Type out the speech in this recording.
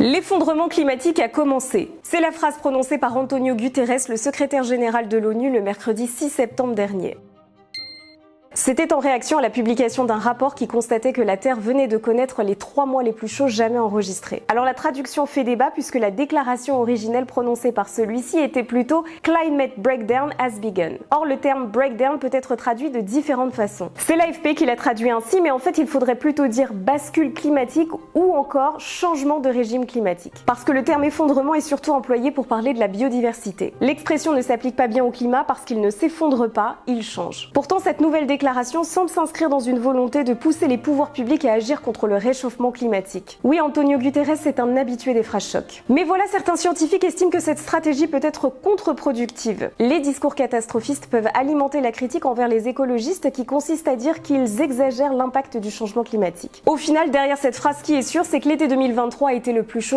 L'effondrement climatique a commencé. C'est la phrase prononcée par Antonio Guterres, le secrétaire général de l'ONU, le mercredi 6 septembre dernier. C'était en réaction à la publication d'un rapport qui constatait que la Terre venait de connaître les 3 mois les plus chauds jamais enregistrés. Alors la traduction fait débat puisque la déclaration originelle prononcée par celui-ci était plutôt « Climate breakdown has begun ». Or le terme « breakdown » peut être traduit de différentes façons. C'est l'AFP qui l'a traduit ainsi, mais en fait il faudrait plutôt dire « bascule climatique » ou encore « changement de régime climatique ». Parce que le terme « effondrement » est surtout employé pour parler de la biodiversité. L'expression ne s'applique pas bien au climat parce qu'il ne s'effondre pas, il change. Pourtant cette nouvelle déclaration semble s'inscrire dans une volonté de pousser les pouvoirs publics à agir contre le réchauffement climatique. Oui, Antonio Guterres est un habitué des phrases chocs. Mais voilà, certains scientifiques estiment que cette stratégie peut être contre-productive. Les discours catastrophistes peuvent alimenter la critique envers les écologistes qui consiste à dire qu'ils exagèrent l'impact du changement climatique. Au final, derrière cette phrase, ce qui est sûr, c'est que l'été 2023 a été le plus chaud